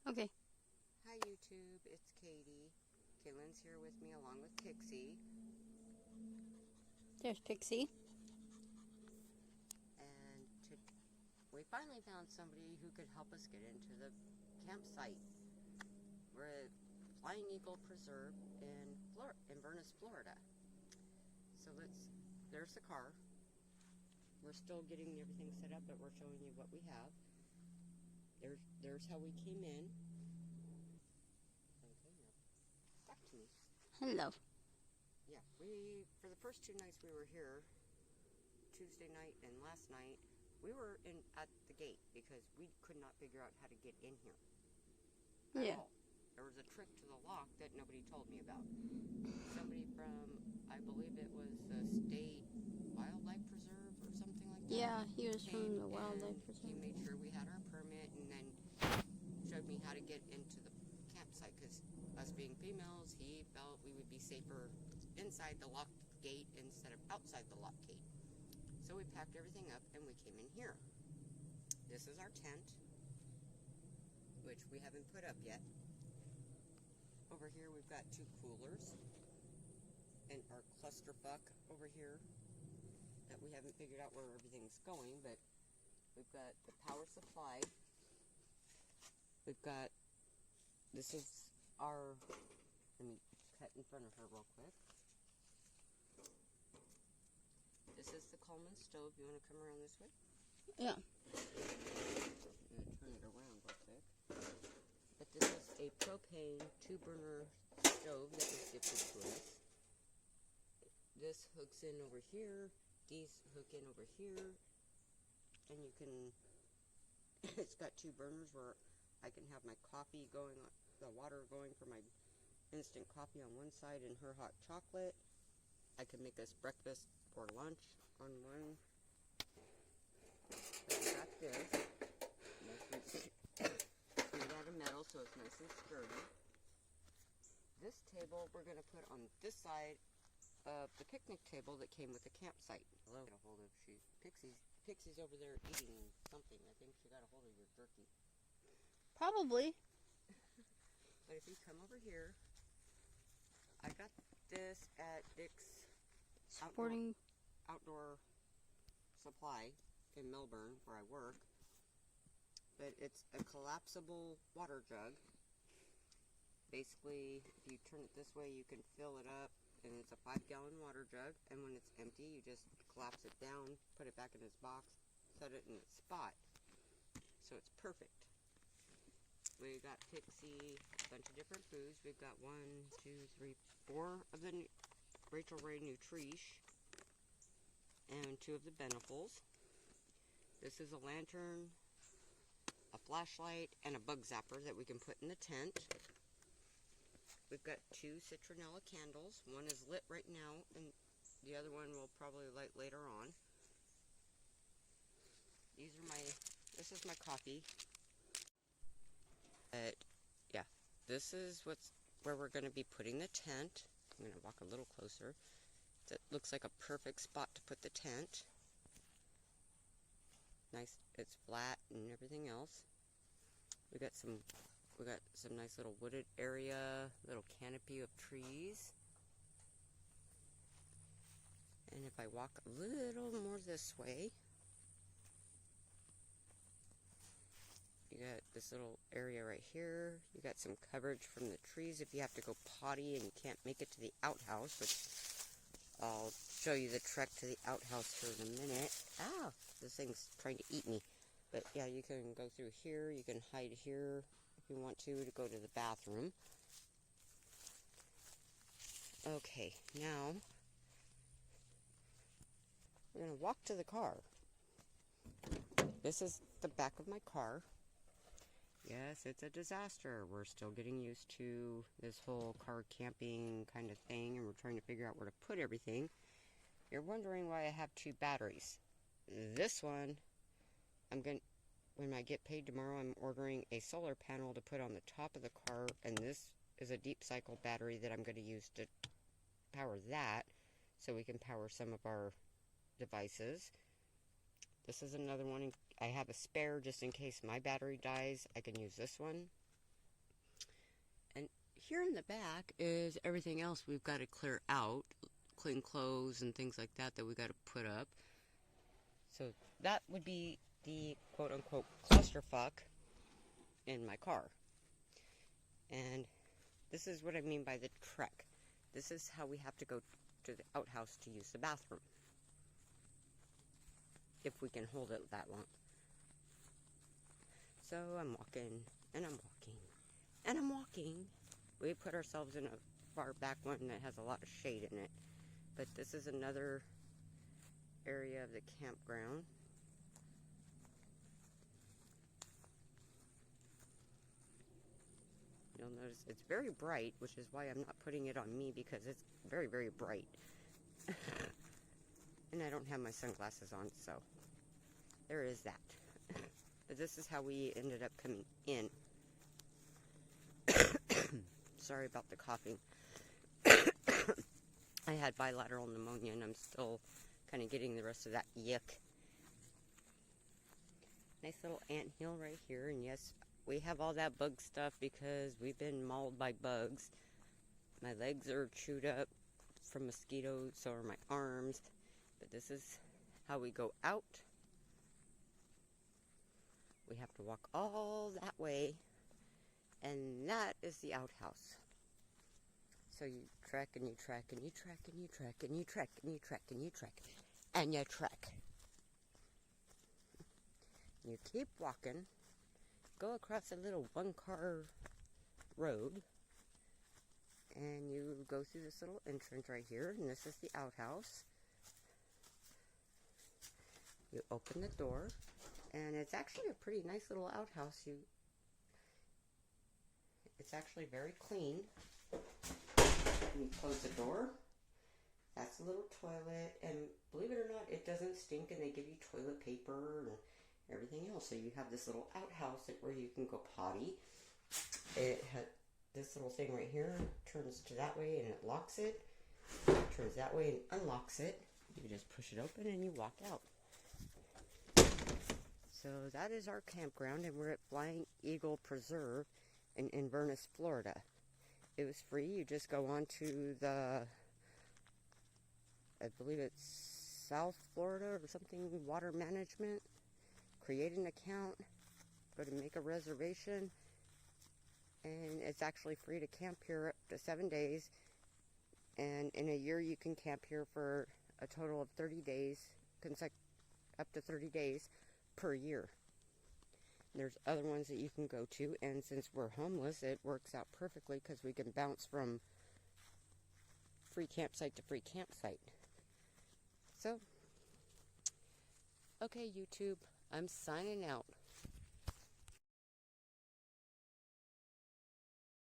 Okay. Hi YouTube, it's Katie. Kaylin's here with me along with Pixie. There's Pixie. And we finally found somebody who could help us get into the campsite. We're at Flying Eagle Preserve in Venice, Florida. So there's the car. We're still getting everything set up, but we're showing you what we have. There's how we came in. Okay, now back to me. Hello. Yeah, for the first 2 nights we were here, Tuesday night and last night, we were at the gate because we could not figure out how to get in here at all. There was a trick to the lock that nobody told me about. Somebody from, I believe it was the State Wildlife Preserve or something like that. Yeah, he was from the Wildlife Preserve. He made sure we had our permit and then showed me how to get into the campsite because us being females, he felt we would be safer inside the locked gate instead of outside the locked gate. So we packed everything up and we came in here. This is our tent, which we haven't put up yet. Over here we've got 2 coolers and our clusterfuck over here that we haven't figured out where everything's going, but we've got the power supply. We've got, this is our, let me cut in front of her real quick. This is the Coleman stove. You want to come around this way? Yeah. I'm going to turn it around real quick. But this is a propane 2-burner stove that was gifted to us. This hooks in over here. These hook in over here. And you can, it's got 2 burners where I can have my coffee going, the water going for my instant coffee on one side and her hot chocolate. I can make us breakfast or lunch on one. But we got this. Made out of metal, so it's nice and sturdy. This table we're going to put on this side of the picnic table that came with the campsite. Hello. Get a hold of Pixie's over there eating something. I think she got a hold of your jerky. Probably. But if you come over here, I got this at Dick's outdoor supply in Melbourne, where I work. But it's a collapsible water jug. Basically, if you turn it this way, you can fill it up, and it's a 5-gallon water jug. And when it's empty, you just collapse it down, put it back in its box, set it in its spot. So it's perfect. We got Pixie a bunch of different foods. We've got 1, 2, 3, 4 of the Rachel Ray Nutrish and 2 of the Benefals. This is a lantern, a flashlight, and a bug zapper that we can put in the tent. We've got 2 citronella candles. One is lit right now, and the other one will probably light later on. This is my coffee. Yeah, this is where we're going to be putting the tent. I'm going to walk a little closer. That looks like a perfect spot to put the tent. Nice, it's flat and everything else. We got some nice little wooded area, little canopy of trees. And if I walk a little more this way, you got this little area right here. You got some coverage from the trees if you have to go potty and you can't make it to the outhouse, which I'll show you the trek to the outhouse here in a minute. Ow! This thing's trying to eat me. But yeah, you can go through here. You can hide here if you want to go to the bathroom. Okay, now we're going to walk to the car. This is the back of my car. Yes, it's a disaster. We're still getting used to this whole car camping kind of thing, and we're trying to figure out where to put everything. You're wondering why I have 2 batteries. This one, when I get paid tomorrow, I'm ordering a solar panel to put on the top of the car, and this is a deep cycle battery that I'm going to use to power that, so we can power some of our devices. This is another one. I have a spare just in case my battery dies. I can use this one. here in the back is everything else we've got to clear out, clean clothes and things like that we got to put up. So that would be the quote-unquote clusterfuck in my car. And this is what I mean by the trek. This is how we have to go to the outhouse to use the bathroom, if we can hold it that long. So I'm walking, and I'm walking, and I'm walking. We put ourselves in a far back one that has a lot of shade in it. But this is another area of the campground. You'll notice it's very bright, which is why I'm not putting it on me, because it's very, very bright. And I don't have my sunglasses on, so there is that. But this is how we ended up coming in. Sorry about the coughing. I had bilateral pneumonia, and I'm still kind of getting the rest of that yuck. Nice little anthill right here, and yes, we have all that bug stuff because we've been mauled by bugs. My legs are chewed up from mosquitoes, so are my arms. But this is how we go out. We have to walk all that way, and that is the outhouse. So you trek and you trek and you trek and you trek and you trek and you trek and you trek and you trek. You keep walking, go across a little one-car road, and you go through this little entrance right here, and this is the outhouse. You open the door, and it's actually a pretty nice little outhouse. It's actually very clean. You close the door. That's a little toilet, and believe it or not, it doesn't stink, and they give you toilet paper and everything else. So you have this little outhouse where you can go potty. It has this little thing right here, turns to that way and it locks it. Turns that way and unlocks it. You just push it open and you walk out. So that is our campground, and we're at Flying Eagle Preserve in Inverness, Florida. It was free. You just go on to the, I believe it's South Florida or something, water management. Create an account, go to make a reservation, and it's actually free to camp here up to 7 days. And in a year you can camp here for a total of 30 days, up to 30 days per year. And there's other ones that you can go to, and since we're homeless, it works out perfectly because we can bounce from free campsite to free campsite. So, okay, YouTube, I'm signing out.